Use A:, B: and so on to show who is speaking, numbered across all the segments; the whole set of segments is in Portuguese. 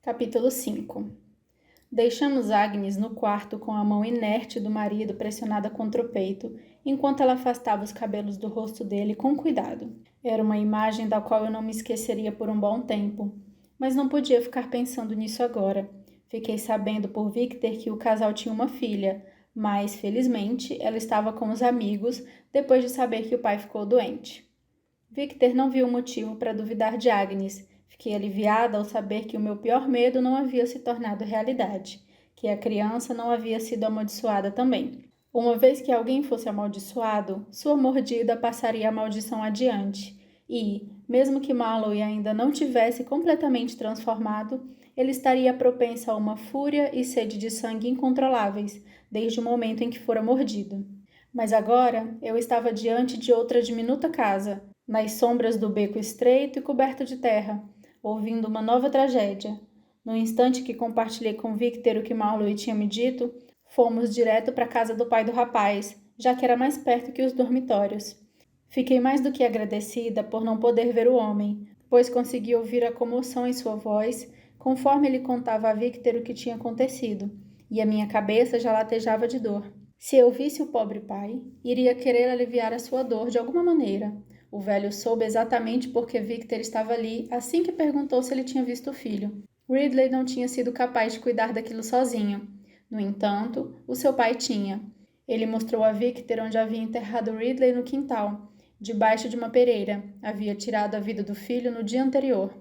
A: Capítulo 5. Deixamos Agnes no quarto com a mão inerte do marido pressionada contra o peito, enquanto ela afastava os cabelos do rosto dele com cuidado. Era uma imagem da qual eu não me esqueceria por um bom tempo, mas não podia ficar pensando nisso agora. Fiquei sabendo por Victor que o casal tinha uma filha, mas, felizmente, ela estava com os amigos depois de saber que o pai ficou doente. Victor não viu motivo para duvidar de Agnes. Fiquei aliviada ao saber que o meu pior medo não havia se tornado realidade, que a criança não havia sido amaldiçoada também. Uma vez que alguém fosse amaldiçoado, sua mordida passaria a maldição adiante, e, mesmo que Malloy ainda não tivesse completamente transformado, ele estaria propenso a uma fúria e sede de sangue incontroláveis, desde o momento em que fora mordido. Mas agora eu estava diante de outra diminuta casa, nas sombras do beco estreito e coberto de terra, ouvindo uma nova tragédia. No instante que compartilhei com Victor o que Marlowe tinha me dito, fomos direto para a casa do pai do rapaz, já que era mais perto que os dormitórios. Fiquei mais do que agradecida por não poder ver o homem, pois consegui ouvir a comoção em sua voz, conforme ele contava a Victor o que tinha acontecido, e a minha cabeça já latejava de dor. Se eu visse o pobre pai, iria querer aliviar a sua dor de alguma maneira. O velho soube exatamente porque Victor estava ali assim que perguntou se ele tinha visto o filho. Ridley não tinha sido capaz de cuidar daquilo sozinho. No entanto, o seu pai tinha. Ele mostrou a Victor onde havia enterrado Ridley no quintal, debaixo de uma pereira. Havia tirado a vida do filho no dia anterior.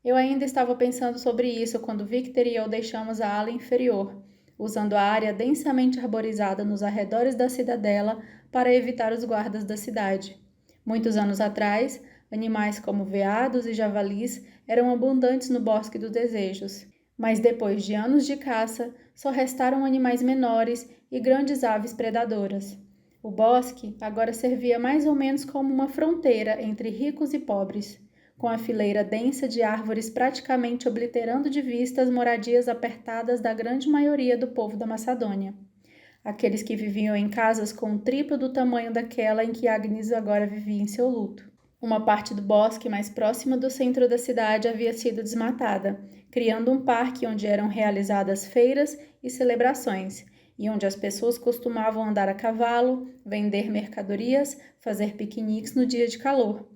A: Eu ainda estava pensando sobre isso quando Victor e eu deixamos a ala inferior, usando a área densamente arborizada nos arredores da cidadela para evitar os guardas da cidade. Muitos anos atrás, animais como veados e javalis eram abundantes no Bosque dos Desejos, mas depois de anos de caça, só restaram animais menores e grandes aves predadoras. O bosque agora servia mais ou menos como uma fronteira entre ricos e pobres, com a fileira densa de árvores praticamente obliterando de vista as moradias apertadas da grande maioria do povo da Macedônia. Aqueles que viviam em casas com o triplo do tamanho daquela em que Agnes agora vivia em seu luto. Uma parte do bosque mais próxima do centro da cidade havia sido desmatada, criando um parque onde eram realizadas feiras e celebrações, e onde as pessoas costumavam andar a cavalo, vender mercadorias, fazer piqueniques no dia de calor.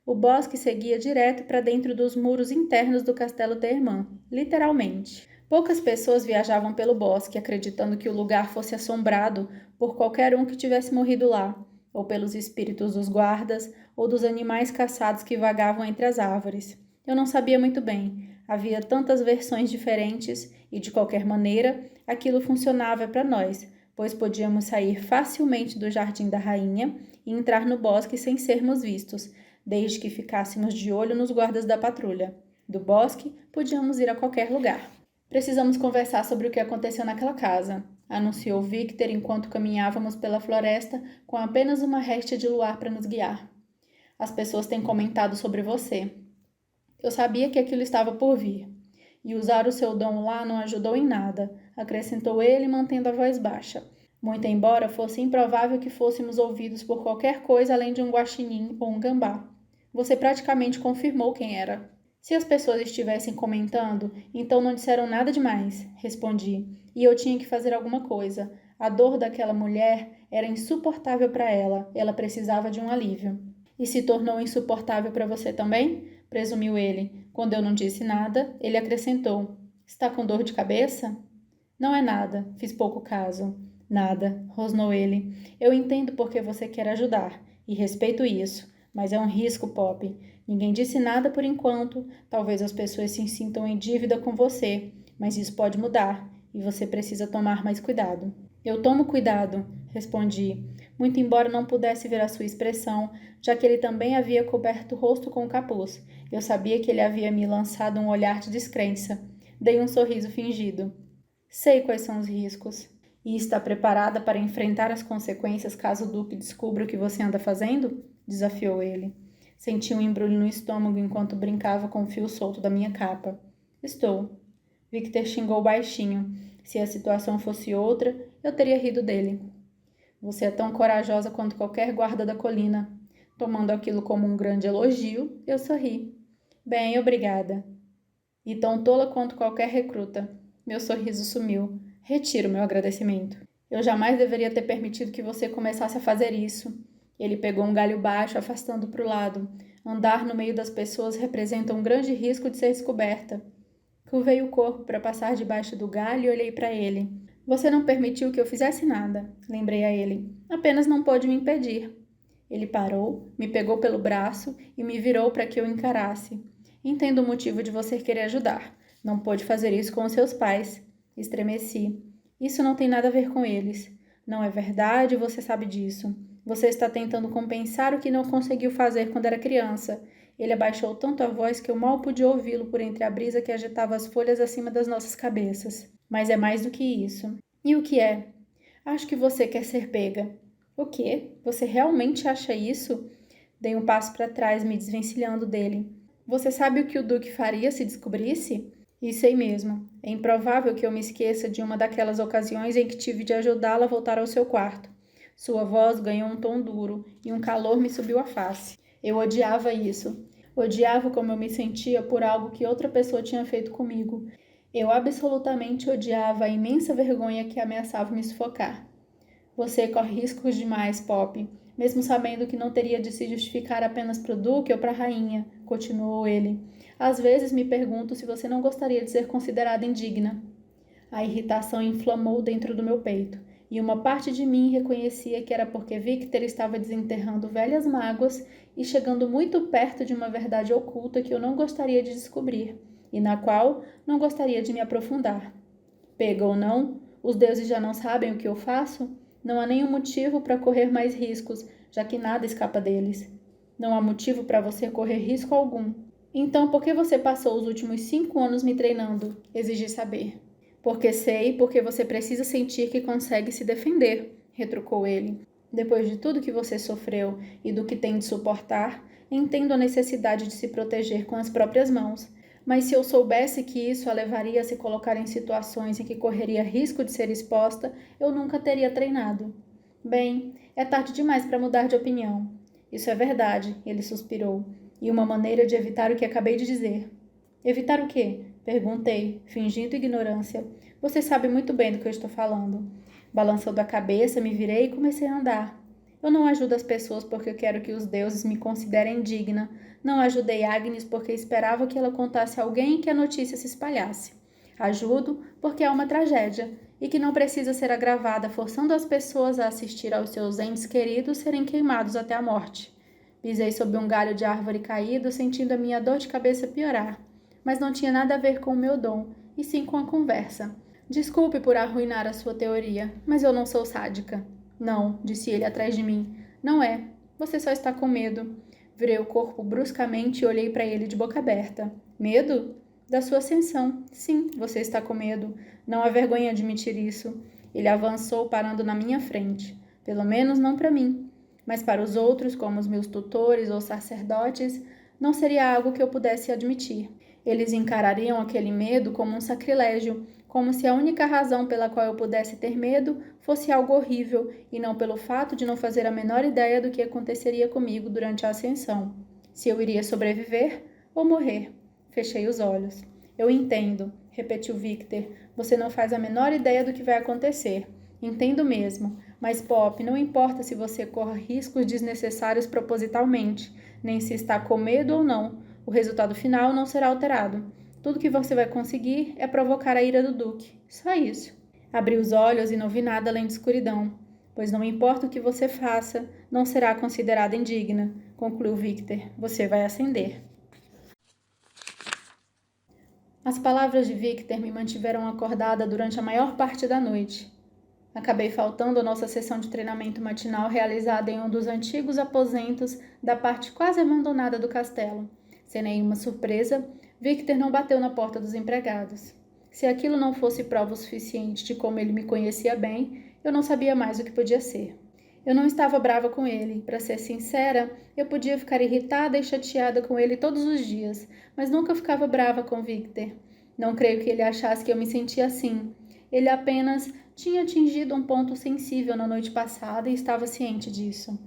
A: O bosque seguia direto para dentro dos muros internos do Castelo Termã, literalmente. Poucas pessoas viajavam pelo bosque, acreditando que o lugar fosse assombrado por qualquer um que tivesse morrido lá, ou pelos espíritos dos guardas, ou dos animais caçados que vagavam entre as árvores. Eu não sabia muito bem. Havia tantas versões diferentes e, de qualquer maneira, aquilo funcionava para nós, pois podíamos sair facilmente do Jardim da Rainha e entrar no bosque sem sermos vistos, desde que ficássemos de olho nos guardas da patrulha. Do bosque, podíamos ir a qualquer lugar. Precisamos conversar sobre o que aconteceu naquela casa, anunciou Victor enquanto caminhávamos pela floresta com apenas uma réstia de luar para nos guiar. As pessoas têm comentado sobre você. Eu sabia que aquilo estava por vir. E usar o seu dom lá não ajudou em nada, acrescentou ele, mantendo a voz baixa. Muito embora fosse improvável que fôssemos ouvidos por qualquer coisa além de um guaxinim ou um gambá. Você praticamente confirmou quem era. Se as pessoas estivessem comentando, então não disseram nada demais, respondi, e eu tinha que fazer alguma coisa. A dor daquela mulher era insuportável para ela, ela precisava de um alívio. E se tornou insuportável para você também? Presumiu ele. Quando eu não disse nada, ele acrescentou, está com dor de cabeça? Não é nada, fiz pouco caso. Nada, rosnou ele. Eu entendo porque você quer ajudar, e respeito isso, mas é um risco, Pop. Ninguém disse nada por enquanto, talvez as pessoas se sintam em dívida com você, mas isso pode mudar, e você precisa tomar mais cuidado. Eu tomo cuidado, respondi, muito embora não pudesse ver a sua expressão, já que ele também havia coberto o rosto com o capuz. Eu sabia que ele havia me lançado um olhar de descrença. Dei um sorriso fingido. Sei quais são os riscos. E está preparada para enfrentar as consequências caso o Duque descubra o que você anda fazendo? Desafiou ele. Senti um embrulho no estômago enquanto brincava com o fio solto da minha capa. Estou. Victor xingou baixinho. Se a situação fosse outra, eu teria rido dele. Você é tão corajosa quanto qualquer guarda da colina. Tomando aquilo como um grande elogio, eu sorri. Bem, obrigada. E tão tola quanto qualquer recruta. Meu sorriso sumiu. Retiro meu agradecimento. Eu jamais deveria ter permitido que você começasse a fazer isso. Ele pegou um galho baixo, afastando para o lado. Andar no meio das pessoas representa um grande risco de ser descoberta. Curvei o corpo para passar debaixo do galho e olhei para ele. Você não permitiu que eu fizesse nada, lembrei a ele. Apenas não pôde me impedir. Ele parou, me pegou pelo braço e me virou para que eu encarasse. Entendo o motivo de você querer ajudar. Não pôde fazer isso com os seus pais. Estremeci. Isso não tem nada a ver com eles. Não é verdade, você sabe disso. Você está tentando compensar o que não conseguiu fazer quando era criança. Ele abaixou tanto a voz que eu mal pude ouvi-lo por entre a brisa que agitava as folhas acima das nossas cabeças. Mas é mais do que isso. E o que é? Acho que você quer ser pega. O quê? Você realmente acha isso? Dei um passo para trás, me desvencilhando dele. Você sabe o que o Duque faria se descobrisse? E sei mesmo. É improvável que eu me esqueça de uma daquelas ocasiões em que tive de ajudá-la a voltar ao seu quarto. Sua voz ganhou um tom duro e um calor me subiu à face. Eu odiava isso. Odiava como eu me sentia por algo que outra pessoa tinha feito comigo. Eu absolutamente odiava a imensa vergonha que ameaçava me sufocar. Você corre riscos demais, Pop, mesmo sabendo que não teria de se justificar apenas para o Duque ou para a rainha, continuou ele. Às vezes me pergunto se você não gostaria de ser considerada indigna. A irritação inflamou dentro do meu peito, e uma parte de mim reconhecia que era porque Victor estava desenterrando velhas mágoas e chegando muito perto de uma verdade oculta que eu não gostaria de descobrir, e na qual não gostaria de me aprofundar. Pega ou não, os deuses já não sabem o que eu faço? Não há nenhum motivo para correr mais riscos, já que nada escapa deles. Não há motivo para você correr risco algum. Então, por que você passou os últimos 5 anos me treinando? Exigi saber. Porque sei, porque você precisa sentir que consegue se defender, retrucou ele. Depois de tudo que você sofreu e do que tem de suportar, entendo a necessidade de se proteger com as próprias mãos. Mas se eu soubesse que isso a levaria a se colocar em situações em que correria risco de ser exposta, eu nunca teria treinado. Bem, é tarde demais para mudar de opinião. Isso é verdade, ele suspirou. E uma maneira de evitar o que acabei de dizer. Evitar o quê? Perguntei, fingindo ignorância. Você sabe muito bem do que eu estou falando. Balançando a cabeça, me virei e comecei a andar. Eu não ajudo as pessoas porque eu quero que os deuses me considerem digna. Não ajudei Agnes porque esperava que ela contasse a alguém que a notícia se espalhasse. Ajudo porque é uma tragédia e que não precisa ser agravada forçando as pessoas a assistir aos seus entes queridos serem queimados até a morte. Pisei sob um galho de árvore caído, sentindo a minha dor de cabeça piorar. Mas não tinha nada a ver com o meu dom, e sim com a conversa. Desculpe por arruinar a sua teoria, mas eu não sou sádica. Não, disse ele atrás de mim. Não é. Você só está com medo. Virei o corpo bruscamente e olhei para ele de boca aberta. Medo? Da sua ascensão. Sim, você está com medo. Não há vergonha em admitir isso. Ele avançou, parando na minha frente. Pelo menos não para mim. Mas para os outros, como os meus tutores ou sacerdotes, não seria algo que eu pudesse admitir. Eles encarariam aquele medo como um sacrilégio, como se a única razão pela qual eu pudesse ter medo fosse algo horrível e não pelo fato de não fazer a menor ideia do que aconteceria comigo durante a ascensão. Se eu iria sobreviver ou morrer. Fechei os olhos. Eu entendo, repetiu Victor. Você não faz a menor ideia do que vai acontecer. Entendo mesmo. Mas, Pop, não importa se você corre riscos desnecessários propositalmente, nem se está com medo ou não. O resultado final não será alterado. Tudo que você vai conseguir é provocar a ira do Duque. Só isso. Abri os olhos e não vi nada além de escuridão. Pois não importa o que você faça, não será considerada indigna, concluiu Victor. Você vai ascender. As palavras de Victor me mantiveram acordada durante a maior parte da noite. Acabei faltando à nossa sessão de treinamento matinal realizada em um dos antigos aposentos da parte quase abandonada do castelo. Sem nenhuma surpresa, Victor não bateu na porta dos empregados. Se aquilo não fosse prova o suficiente de como ele me conhecia bem, eu não sabia mais o que podia ser. Eu não estava brava com ele. Para ser sincera, eu podia ficar irritada e chateada com ele todos os dias, mas nunca ficava brava com Victor. Não creio que ele achasse que eu me sentia assim. Ele apenas tinha atingido um ponto sensível na noite passada e estava ciente disso.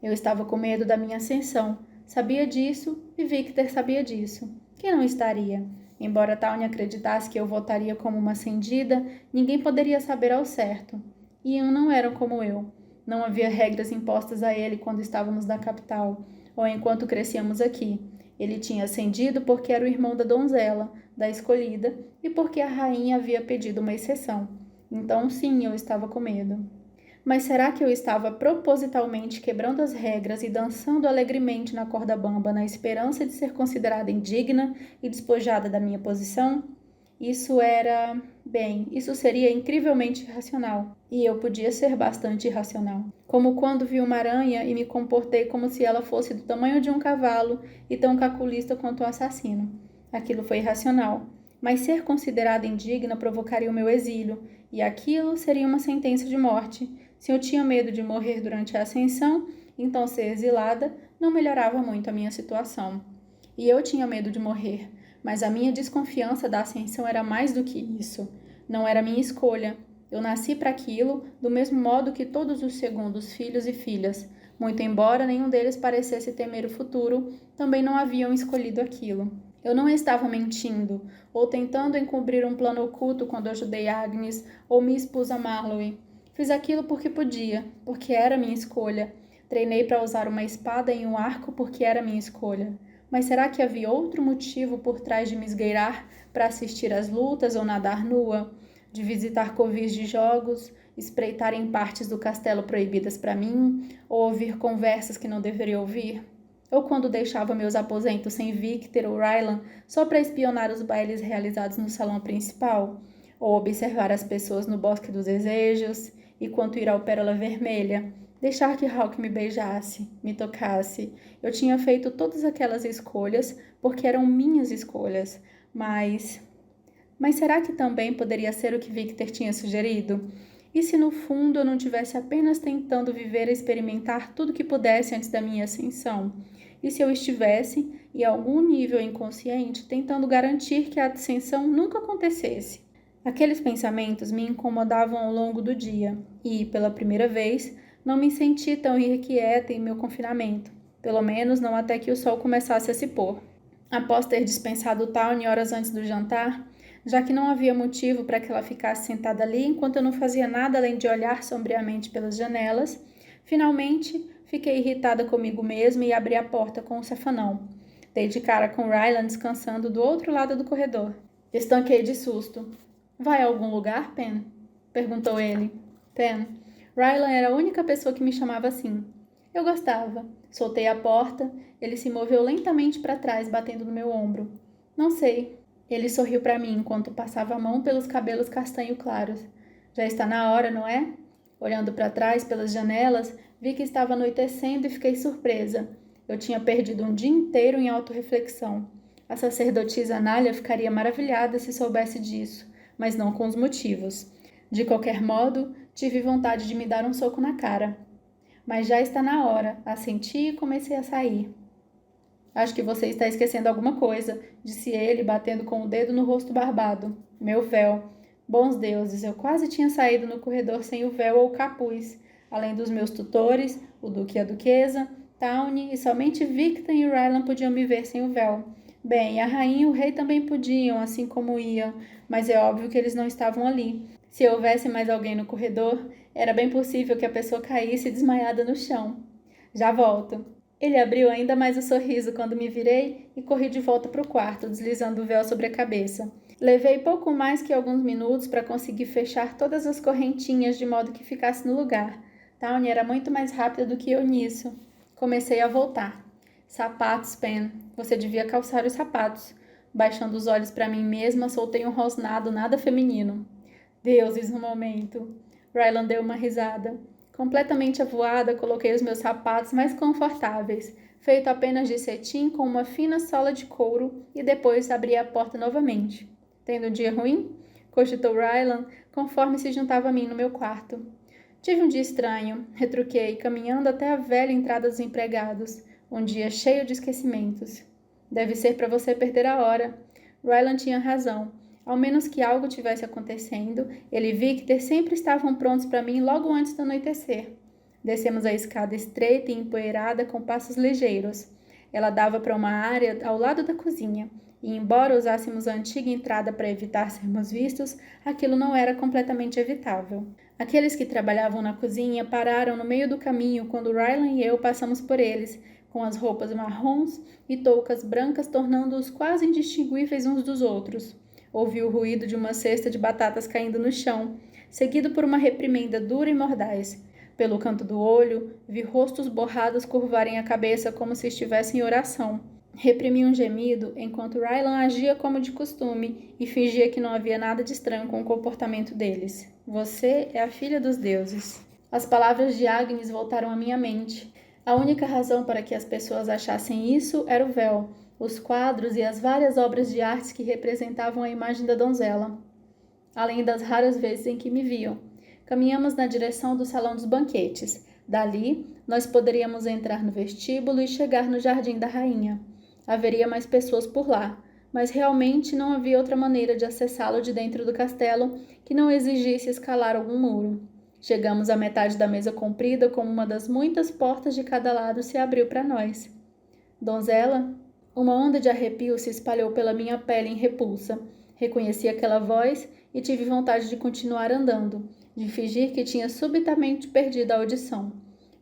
A: Eu estava com medo da minha ascensão. Sabia disso e Victor sabia disso. Quem não estaria? Embora Tawny acreditasse que eu votaria como uma acendida, ninguém poderia saber ao certo. Ian não eram como eu. Não havia regras impostas a ele quando estávamos na capital, ou enquanto crescíamos aqui. Ele tinha ascendido porque era o irmão da donzela, da escolhida, e porque a rainha havia pedido uma exceção. Então, sim, eu estava com medo. Mas será que eu estava propositalmente quebrando as regras e dançando alegremente na corda bamba na esperança de ser considerada indigna e despojada da minha posição? Isso seria incrivelmente irracional. E eu podia ser bastante irracional. Como quando vi uma aranha e me comportei como se ela fosse do tamanho de um cavalo e tão calculista quanto o assassino. Aquilo foi irracional. Mas ser considerada indigna provocaria o meu exílio, e aquilo seria uma sentença de morte. Se eu tinha medo de morrer durante a ascensão, então ser exilada não melhorava muito a minha situação. E eu tinha medo de morrer, mas a minha desconfiança da ascensão era mais do que isso. Não era minha escolha. Eu nasci para aquilo, do mesmo modo que todos os segundos filhos e filhas. Muito embora nenhum deles parecesse temer o futuro, também não haviam escolhido aquilo. Eu não estava mentindo, ou tentando encobrir um plano oculto quando ajudei Agnes ou me expus a Marlowe. Fiz aquilo porque podia, porque era minha escolha. Treinei para usar uma espada e um arco porque era minha escolha. Mas será que havia outro motivo por trás de me esgueirar para assistir às lutas ou nadar nua? De visitar covis de jogos, espreitar em partes do castelo proibidas para mim, ou ouvir conversas que não deveria ouvir? Ou quando deixava meus aposentos sem Victor ou Rylan só para espionar os bailes realizados no salão principal? Ou observar as pessoas no Bosque dos Desejos, e quanto ir ao Pérola Vermelha, deixar que Hawke me beijasse, me tocasse. Eu tinha feito todas aquelas escolhas porque eram minhas escolhas, mas será que também poderia ser o que Victor tinha sugerido? E se no fundo eu não tivesse apenas tentando viver e experimentar tudo que pudesse antes da minha ascensão? E se eu estivesse, em algum nível inconsciente, tentando garantir que a ascensão nunca acontecesse? Aqueles pensamentos me incomodavam ao longo do dia e, pela primeira vez, não me senti tão irrequieta em meu confinamento, pelo menos não até que o sol começasse a se pôr. Após ter dispensado Tawny horas antes do jantar, já que não havia motivo para que ela ficasse sentada ali enquanto eu não fazia nada além de olhar sombriamente pelas janelas, finalmente fiquei irritada comigo mesma e abri a porta com o safanão. Dei de cara com Rylan descansando do outro lado do corredor. Estanquei de susto. Vai a algum lugar, Pen? Perguntou ele. Pen. Rylan era a única pessoa que me chamava assim. Eu gostava. Soltei a porta. Ele se moveu lentamente para trás, batendo no meu ombro. Não sei. Ele sorriu para mim enquanto passava a mão pelos cabelos castanho claros. Já está na hora, não é? Olhando para trás pelas janelas, vi que estava anoitecendo e fiquei surpresa. Eu tinha perdido um dia inteiro em autorreflexão. A sacerdotisa Anália ficaria maravilhada se soubesse disso, mas não com os motivos. De qualquer modo, tive vontade de me dar um soco na cara. Mas já está na hora, assenti e comecei a sair. Acho que você está esquecendo alguma coisa, disse ele, batendo com o dedo no rosto barbado. Meu véu. Bons deuses, eu quase tinha saído no corredor sem o véu ou o capuz, além dos meus tutores, o duque e a duquesa, Tawny, e somente Victor e Rylan podiam me ver sem o véu. Bem, a rainha e o rei também podiam, assim como Ian, mas é óbvio que eles não estavam ali. Se houvesse mais alguém no corredor, era bem possível que a pessoa caísse desmaiada no chão. Já volto. Ele abriu ainda mais o sorriso quando me virei e corri de volta para o quarto, deslizando o véu sobre a cabeça. Levei pouco mais que alguns minutos para conseguir fechar todas as correntinhas de modo que ficasse no lugar. Tawny era muito mais rápida do que eu nisso. Comecei a voltar. Sapatos, Pen. Você devia calçar os sapatos. Baixando os olhos para mim mesma, soltei um rosnado nada feminino. Deuses no momento. Rylan deu uma risada. Completamente avoada, coloquei os meus sapatos mais confortáveis, feito apenas de cetim com uma fina sola de couro, e depois abri a porta novamente. Tendo um dia ruim? Cogitou Rylan, conforme se juntava a mim no meu quarto. Tive um dia estranho, retruquei, caminhando até a velha entrada dos empregados. Um dia cheio de esquecimentos. Deve ser para você perder a hora. Rylan tinha razão. Ao menos que algo tivesse acontecendo, ele e Victor sempre estavam prontos para mim logo antes do anoitecer. Descemos a escada estreita e empoeirada com passos ligeiros. Ela dava para uma área ao lado da cozinha. e embora usássemos a antiga entrada para evitar sermos vistos, aquilo não era completamente evitável. Aqueles que trabalhavam na cozinha pararam no meio do caminho quando Rylan e eu passamos por eles, com as roupas marrons e toucas brancas tornando-os quase indistinguíveis uns dos outros. Ouvi o ruído de uma cesta de batatas caindo no chão, seguido por uma reprimenda dura e mordaz. Pelo canto do olho, vi rostos borrados curvarem a cabeça como se estivessem em oração. Reprimi um gemido enquanto Rylan agia como de costume e fingia que não havia nada de estranho com o comportamento deles. Você é a filha dos deuses. As palavras de Agnes voltaram à minha mente. A única razão para que as pessoas achassem isso era o véu, os quadros e as várias obras de arte que representavam a imagem da donzela, além das raras vezes em que me viam. Caminhamos na direção do salão dos banquetes. Dali, nós poderíamos entrar no vestíbulo e chegar no jardim da rainha. Haveria mais pessoas por lá, mas realmente não havia outra maneira de acessá-lo de dentro do castelo que não exigisse escalar algum muro. Chegamos à metade da mesa comprida, como uma das muitas portas de cada lado se abriu para nós. Donzela? Uma onda de arrepio se espalhou pela minha pele em repulsa. Reconheci aquela voz e tive vontade de continuar andando, de fingir que tinha subitamente perdido a audição.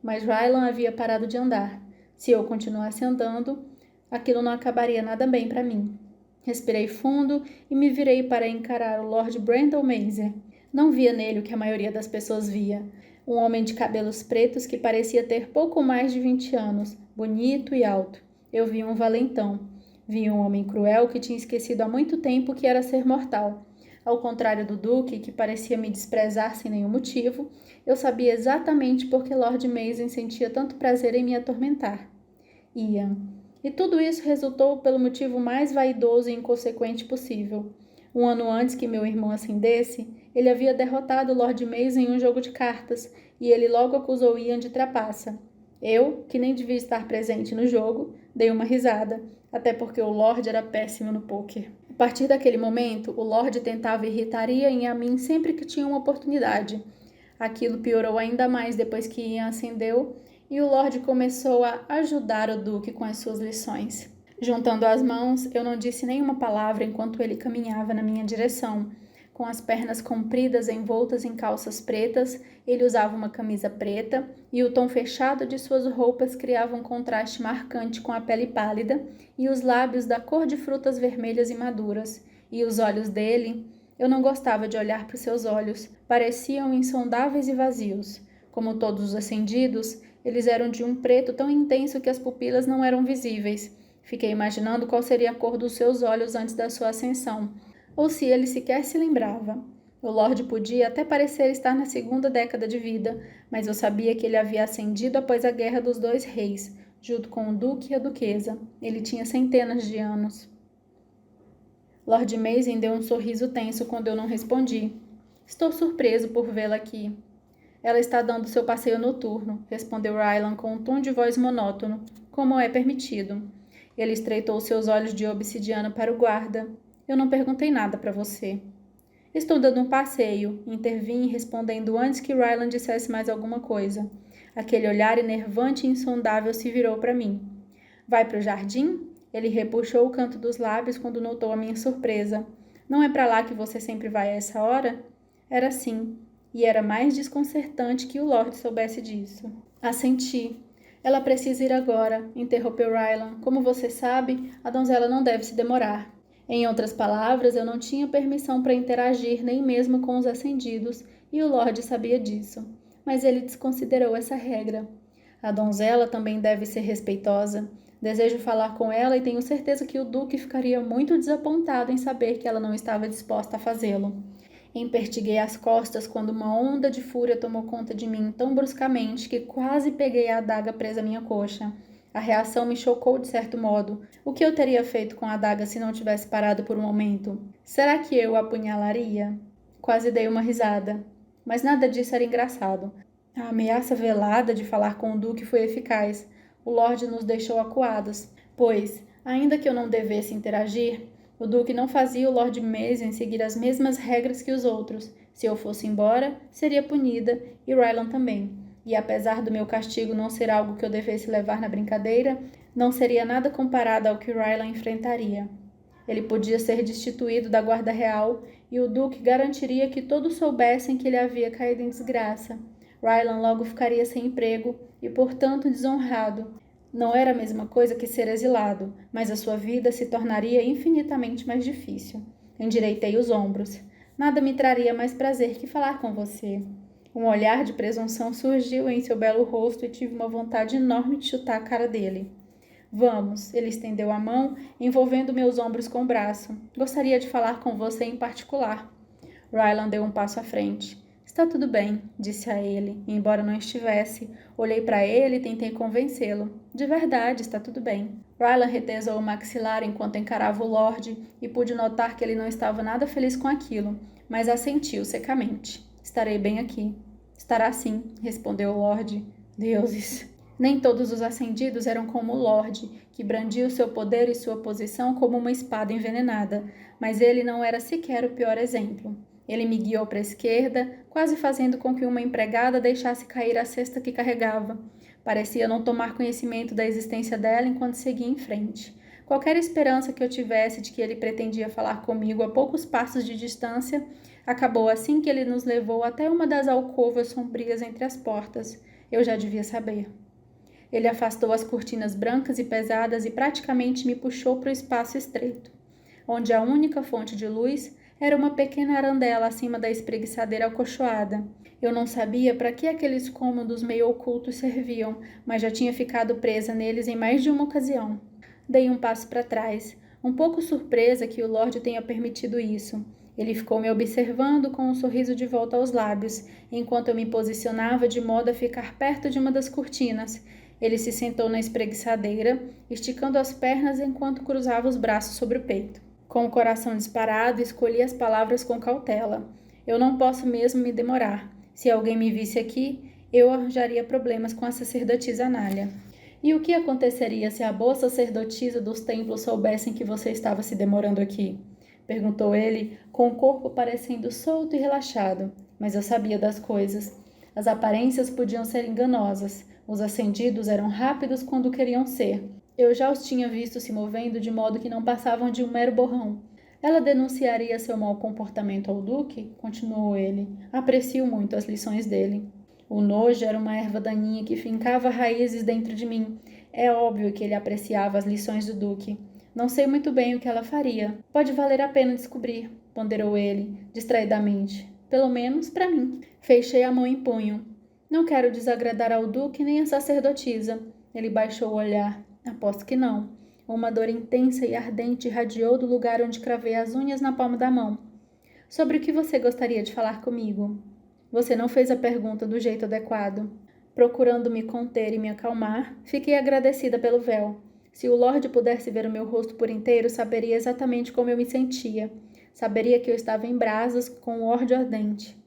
A: Mas Rylan havia parado de andar. Se eu continuasse andando, aquilo não acabaria nada bem para mim. Respirei fundo e me virei para encarar o Lord Brandon Mazer. Não via nele o que a maioria das pessoas via. Um homem de cabelos pretos que parecia ter pouco mais de 20 anos, bonito e alto. Eu vi um valentão. Vi um homem cruel que tinha esquecido há muito tempo que era ser mortal. Ao contrário do Duque, que parecia me desprezar sem nenhum motivo, eu sabia exatamente por que Lord Mason sentia tanto prazer em me atormentar. Ian. E tudo isso resultou pelo motivo mais vaidoso e inconsequente possível. Um ano antes que meu irmão ascendesse, ele havia derrotado Lord Mason em um jogo de cartas, e ele logo acusou Ian de trapaça. Eu, que nem devia estar presente no jogo, dei uma risada, até porque o Lord era péssimo no pôquer. A partir daquele momento, o Lord tentava irritar Ian e a mim sempre que tinha uma oportunidade. Aquilo piorou ainda mais depois que Ian ascendeu e o Lord começou a ajudar o Duque com as suas lições. Juntando as mãos, eu não disse nenhuma palavra enquanto ele caminhava na minha direção. Com as pernas compridas envoltas em calças pretas, ele usava uma camisa preta e o tom fechado de suas roupas criava um contraste marcante com a pele pálida e os lábios da cor de frutas vermelhas e maduras. E os olhos dele... Eu não gostava de olhar para os seus olhos. Pareciam insondáveis e vazios. Como todos os ascendidos, eles eram de um preto tão intenso que as pupilas não eram visíveis. Fiquei imaginando qual seria a cor dos seus olhos antes da sua ascensão, ou se ele sequer se lembrava. O Lorde podia até parecer estar na segunda década de vida, mas eu sabia que ele havia ascendido após a Guerra dos Dois Reis, junto com o Duque e a Duquesa. Ele tinha centenas de anos. Lord Mason deu um sorriso tenso quando eu não respondi. Estou surpreso por vê-la aqui. Ela está dando seu passeio noturno, respondeu Rylan com um tom de voz monótono, como é permitido. Ele estreitou seus olhos de obsidiana para o guarda. Eu não perguntei nada para você. Estou dando um passeio, intervim respondendo antes que Rylan dissesse mais alguma coisa. Aquele olhar enervante e insondável se virou para mim. Vai para o jardim? Ele repuxou o canto dos lábios quando notou a minha surpresa. Não é para lá que você sempre vai a essa hora? Era sim, e era mais desconcertante que o Lorde soubesse disso. Assenti. Ela precisa ir agora, interrompeu Rylan. Como você sabe, a donzela não deve se demorar. Em outras palavras, eu não tinha permissão para interagir nem mesmo com os ascendidos, e o Lorde sabia disso. Mas ele desconsiderou essa regra. A donzela também deve ser respeitosa. Desejo falar com ela e tenho certeza que o Duque ficaria muito desapontado em saber que ela não estava disposta a fazê-lo. Empertiguei as costas quando uma onda de fúria tomou conta de mim tão bruscamente que quase peguei a adaga presa à minha coxa. A reação me chocou de certo modo. O que eu teria feito com a adaga se não tivesse parado por um momento? Será que eu a apunhalaria? Quase dei uma risada. Mas nada disso era engraçado. A ameaça velada de falar com o Duque foi eficaz. O Lorde nos deixou acuados, pois, ainda que eu não devesse interagir, o Duque não fazia o Lord Mason seguir as mesmas regras que os outros. Se eu fosse embora, seria punida, e Rylan também. E apesar do meu castigo não ser algo que eu devesse levar na brincadeira, não seria nada comparado ao que Rylan enfrentaria. Ele podia ser destituído da guarda real e o duque garantiria que todos soubessem que ele havia caído em desgraça. Rylan logo ficaria sem emprego e, portanto, desonrado. Não era a mesma coisa que ser exilado, mas a sua vida se tornaria infinitamente mais difícil. Endireitei os ombros. Nada me traria mais prazer que falar com você. Um olhar de presunção surgiu em seu belo rosto e tive uma vontade enorme de chutar a cara dele. Vamos, ele estendeu a mão, envolvendo meus ombros com o braço. Gostaria de falar com você em particular. Rylan deu um passo à frente. Está tudo bem, disse a ele, e embora não estivesse, olhei para ele e tentei convencê-lo. De verdade, está tudo bem. Rylan retesou o maxilar enquanto encarava o Lorde e pude notar que ele não estava nada feliz com aquilo, mas assentiu secamente. Estarei bem aqui. Estará sim, respondeu o Lorde. Deuses! Nem todos os ascendidos eram como o Lorde, que brandia o seu poder e sua posição como uma espada envenenada, mas ele não era sequer o pior exemplo. Ele me guiou para a esquerda, quase fazendo com que uma empregada deixasse cair a cesta que carregava. Parecia não tomar conhecimento da existência dela enquanto seguia em frente. Qualquer esperança que eu tivesse de que ele pretendia falar comigo a poucos passos de distância acabou assim que ele nos levou até uma das alcovas sombrias entre as portas. Eu já devia saber. Ele afastou as cortinas brancas e pesadas e praticamente me puxou para o espaço estreito, onde a única fonte de luz era uma pequena arandela acima da espreguiçadeira acolchoada. Eu não sabia para que aqueles cômodos meio ocultos serviam, mas já tinha ficado presa neles em mais de uma ocasião. Dei um passo para trás, um pouco surpresa que o Lorde tenha permitido isso. Ele ficou me observando com um sorriso de volta aos lábios, enquanto eu me posicionava de modo a ficar perto de uma das cortinas. Ele se sentou na espreguiçadeira, esticando as pernas enquanto cruzava os braços sobre o peito. Com o coração disparado, escolhi as palavras com cautela. Eu não posso mesmo me demorar. Se alguém me visse aqui, eu arranjaria problemas com a sacerdotisa Anália. E o que aconteceria se a boa sacerdotisa dos templos soubessem que você estava se demorando aqui? Perguntou ele, com o corpo parecendo solto e relaxado. Mas eu sabia das coisas. As aparências podiam ser enganosas. Os ascendidos eram rápidos quando queriam ser. Eu já os tinha visto se movendo de modo que não passavam de um mero borrão. Ela denunciaria seu mau comportamento ao duque? Continuou ele. Aprecio muito as lições dele. O nojo era uma erva daninha que fincava raízes dentro de mim. É óbvio que ele apreciava as lições do duque. Não sei muito bem o que ela faria. Pode valer a pena descobrir, ponderou ele, distraidamente. Pelo menos para mim. Fechei a mão em punho. Não quero desagradar ao duque nem à sacerdotisa. Ele baixou o olhar. Aposto que não. Uma dor intensa e ardente irradiou do lugar onde cravei as unhas na palma da mão. Sobre o que você gostaria de falar comigo? Você não fez a pergunta do jeito adequado. Procurando me conter e me acalmar, fiquei agradecida pelo véu. Se o Lorde pudesse ver o meu rosto por inteiro, saberia exatamente como eu me sentia. Saberia que eu estava em brasas com o ódio ardente.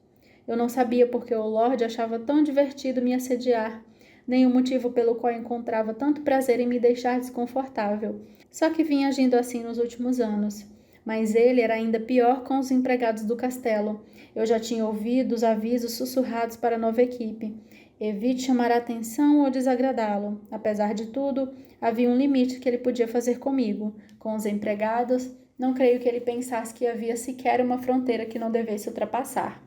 A: Eu não sabia porque o Lorde achava tão divertido me assediar, nem o motivo pelo qual encontrava tanto prazer em me deixar desconfortável. Só que vinha agindo assim nos últimos anos. Mas ele era ainda pior com os empregados do castelo. Eu já tinha ouvido os avisos sussurrados para a nova equipe. Evite chamar a atenção ou desagradá-lo. Apesar de tudo, havia um limite que ele podia fazer comigo. Com os empregados, não creio que ele pensasse que havia sequer uma fronteira que não devesse ultrapassar.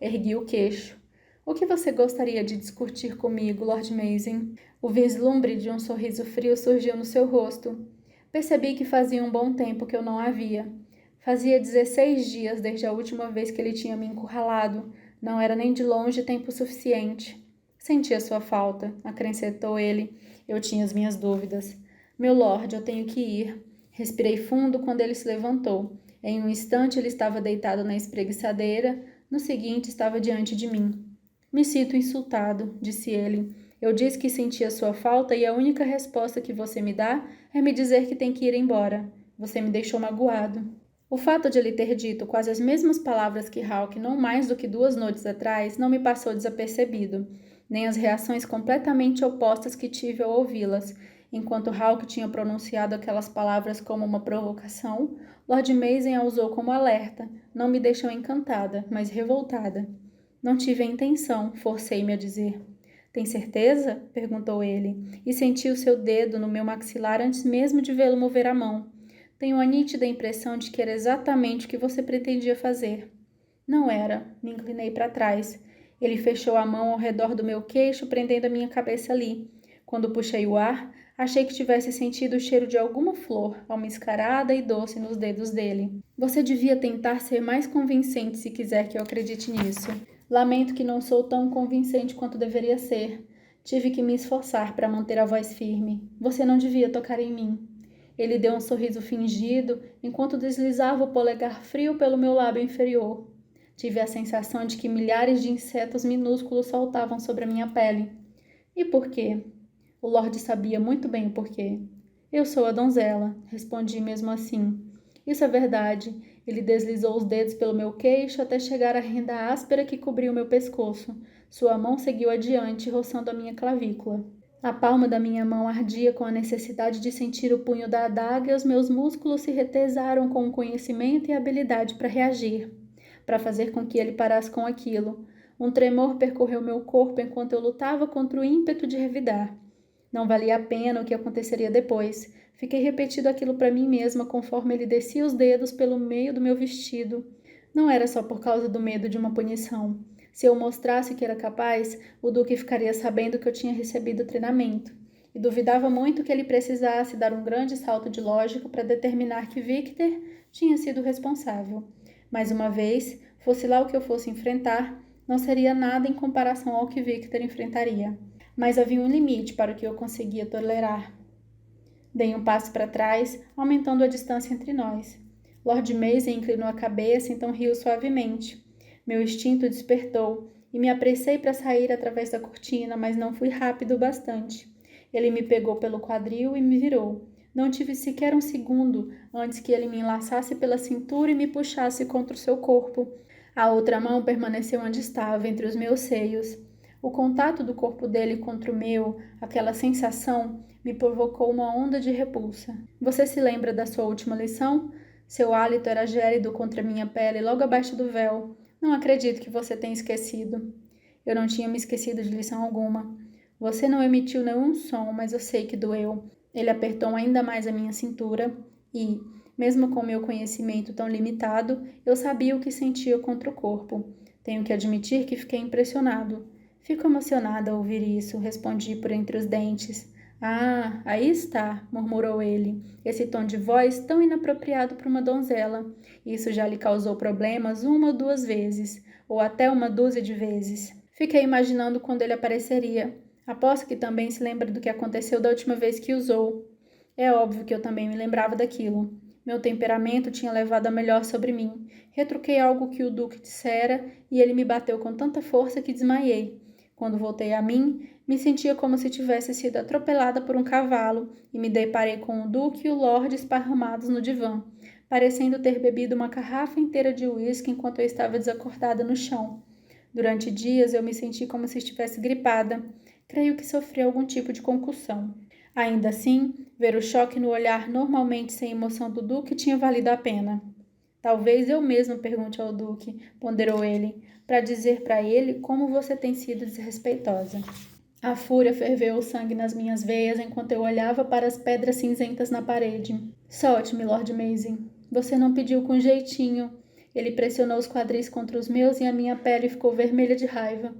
A: Ergui o queixo. O que você gostaria de discutir comigo, Lord Mazin? O vislumbre de um sorriso frio surgiu no seu rosto. Percebi que fazia um bom tempo que eu não a via. Fazia 16 dias desde a última vez que ele tinha me encurralado. Não era nem de longe tempo suficiente. Sentia sua falta, acrescentou ele. Eu tinha as minhas dúvidas. Meu Lord, eu tenho que ir. Respirei fundo quando ele se levantou. Em um instante ele estava deitado na espreguiçadeira. No seguinte, estava diante de mim. Me sinto insultado, disse ele. Eu disse que sentia sua falta e a única resposta que você me dá é me dizer que tem que ir embora. Você me deixou magoado. O fato de ele ter dito quase as mesmas palavras que Hawke não mais do que 2 noites atrás não me passou desapercebido, nem as reações completamente opostas que tive ao ouvi-las. Enquanto Hawke tinha pronunciado aquelas palavras como uma provocação, Lord Mazin a usou como alerta. Não me deixou encantada, mas revoltada. Não tive a intenção, forcei-me a dizer. Tem certeza? Perguntou ele, e senti o seu dedo no meu maxilar antes mesmo de vê-lo mover a mão. Tenho a nítida impressão de que era exatamente o que você pretendia fazer. Não era. Me inclinei para trás. Ele fechou a mão ao redor do meu queixo, prendendo a minha cabeça ali. Quando puxei o ar, achei que tivesse sentido o cheiro de alguma flor, almiscarada e doce nos dedos dele. Você devia tentar ser mais convincente se quiser que eu acredite nisso. Lamento que não sou tão convincente quanto deveria ser. Tive que me esforçar para manter a voz firme. Você não devia tocar em mim. Ele deu um sorriso fingido, enquanto deslizava o polegar frio pelo meu lábio inferior. Tive a sensação de que milhares de insetos minúsculos saltavam sobre a minha pele. E por quê? O Lorde sabia muito bem o porquê. Eu sou a donzela, respondi mesmo assim. Isso é verdade. Ele deslizou os dedos pelo meu queixo até chegar à renda áspera que cobria o meu pescoço. Sua mão seguiu adiante, roçando a minha clavícula. A palma da minha mão ardia com a necessidade de sentir o punho da adaga e os meus músculos se retesaram com o conhecimento e a habilidade para reagir, para fazer com que ele parasse com aquilo. Um tremor percorreu meu corpo enquanto eu lutava contra o ímpeto de revidar. Não valia a pena o que aconteceria depois. Fiquei repetindo aquilo para mim mesma conforme ele descia os dedos pelo meio do meu vestido. Não era só por causa do medo de uma punição. Se eu mostrasse que era capaz, o Duque ficaria sabendo que eu tinha recebido treinamento. E duvidava muito que ele precisasse dar um grande salto de lógica para determinar que Victor tinha sido responsável. Mais uma vez, fosse lá o que eu fosse enfrentar, não seria nada em comparação ao que Victor enfrentaria. Mas havia um limite para o que eu conseguia tolerar. Dei um passo para trás, aumentando a distância entre nós. Lord Mason inclinou a cabeça, então riu suavemente. Meu instinto despertou e me apressei para sair através da cortina, mas não fui rápido o bastante. Ele me pegou pelo quadril e me virou. Não tive sequer um segundo antes que ele me enlaçasse pela cintura e me puxasse contra o seu corpo. A outra mão permaneceu onde estava, entre os meus seios. O contato do corpo dele contra o meu, aquela sensação, me provocou uma onda de repulsa. Você se lembra da sua última lição? Seu hálito era gélido contra minha pele, logo abaixo do véu. Não acredito que você tenha esquecido. Eu não tinha me esquecido de lição alguma. Você não emitiu nenhum som, mas eu sei que doeu. Ele apertou ainda mais a minha cintura e, mesmo com meu conhecimento tão limitado, eu sabia o que sentia contra o corpo. Tenho que admitir que fiquei impressionado. Fico emocionada ao ouvir isso, respondi por entre os dentes. Ah, aí está, murmurou ele, esse tom de voz tão inapropriado para uma donzela. Isso já lhe causou problemas uma ou duas vezes, ou até uma dúzia de vezes. Fiquei imaginando quando ele apareceria. Aposto que também se lembra do que aconteceu da última vez que usou. É óbvio que eu também me lembrava daquilo. Meu temperamento tinha levado a melhor sobre mim. Retruquei algo que o Duque dissera e ele me bateu com tanta força que desmaiei. Quando voltei a mim, me sentia como se tivesse sido atropelada por um cavalo e me deparei com o Duque e o Lorde esparramados no divã, parecendo ter bebido uma garrafa inteira de uísque enquanto eu estava desacordada no chão. Durante dias eu me senti como se estivesse gripada. Creio que sofri algum tipo de concussão. Ainda assim, ver o choque no olhar normalmente sem emoção do Duque tinha valido a pena. Talvez eu mesmo pergunte ao Duque, ponderou ele, para dizer para ele como você tem sido desrespeitosa. A fúria ferveu o sangue nas minhas veias enquanto eu olhava para as pedras cinzentas na parede. Solte-me, Lord Mason. Você não pediu com jeitinho. Ele pressionou os quadris contra os meus e a minha pele ficou vermelha de raiva.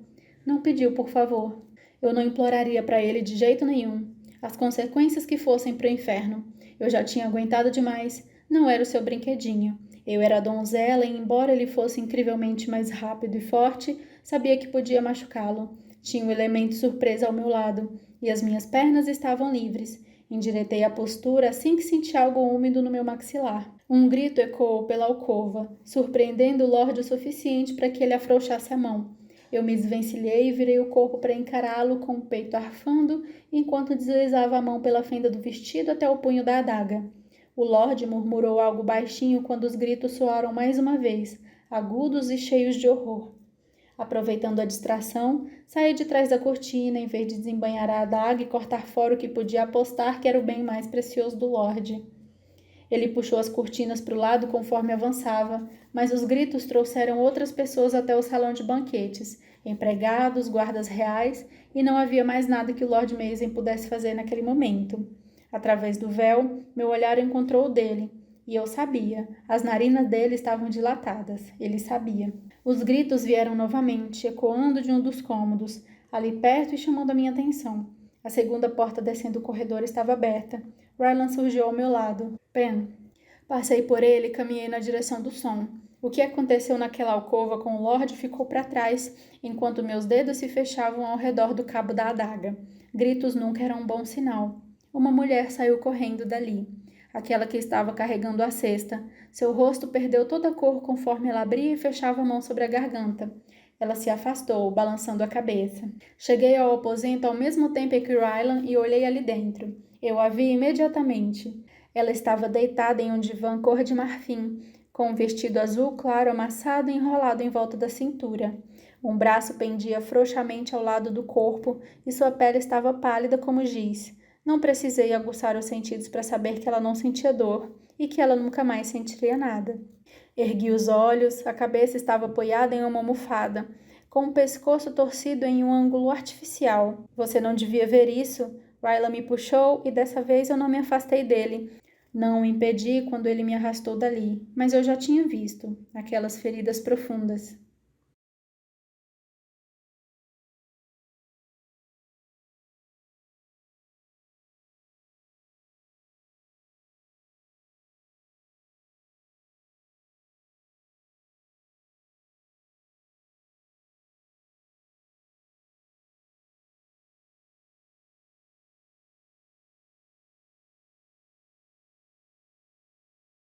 A: Não pediu, por favor. Eu não imploraria para ele de jeito nenhum. As consequências que fossem para o inferno. Eu já tinha aguentado demais. Não era o seu brinquedinho. Eu era a donzela e, embora ele fosse incrivelmente mais rápido e forte, sabia que podia machucá-lo. Tinha um elemento surpresa ao meu lado, e as minhas pernas estavam livres. Endireitei a postura assim que senti algo úmido no meu maxilar. Um grito ecoou pela alcova, surpreendendo o Lorde o suficiente para que ele afrouxasse a mão. Eu me desvencilhei e virei o corpo para encará-lo com o peito arfando, enquanto deslizava a mão pela fenda do vestido até o punho da adaga. O Lorde murmurou algo baixinho quando os gritos soaram mais uma vez, agudos e cheios de horror. Aproveitando a distração, saí de trás da cortina em vez de desembainhar a adaga e cortar fora o que podia apostar que era o bem mais precioso do Lorde. Ele puxou as cortinas para o lado conforme avançava, mas os gritos trouxeram outras pessoas até o salão de banquetes, empregados, guardas reais, e não havia mais nada que o Lord Mason pudesse fazer naquele momento. Através do véu, meu olhar encontrou o dele. E eu sabia. As narinas dele estavam dilatadas. Ele sabia. Os gritos vieram novamente, ecoando de um dos cômodos, ali perto e chamando a minha atenção. A segunda porta descendo o corredor estava aberta. Rylan surgiu ao meu lado. Pen. Passei por ele e caminhei na direção do som. O que aconteceu naquela alcova com o Lorde ficou para trás, enquanto meus dedos se fechavam ao redor do cabo da adaga. Gritos nunca eram um bom sinal. Uma mulher saiu correndo dali. Aquela que estava carregando a cesta. Seu rosto perdeu toda a cor conforme ela abria e fechava a mão sobre a garganta. Ela se afastou, balançando a cabeça. Cheguei ao aposento ao mesmo tempo que Rylan e olhei ali dentro. Eu a vi imediatamente. Ela estava deitada em um divã cor de marfim, com um vestido azul claro amassado e enrolado em volta da cintura. Um braço pendia frouxamente ao lado do corpo e sua pele estava pálida como giz. Não precisei aguçar os sentidos para saber que ela não sentia dor e que ela nunca mais sentiria nada. Ergui os olhos, a cabeça estava apoiada em uma almofada, com o pescoço torcido em um ângulo artificial. Você não devia ver isso. Rylan me puxou e dessa vez eu não me afastei dele. Não o impedi quando ele me arrastou dali, mas eu já tinha visto aquelas feridas profundas.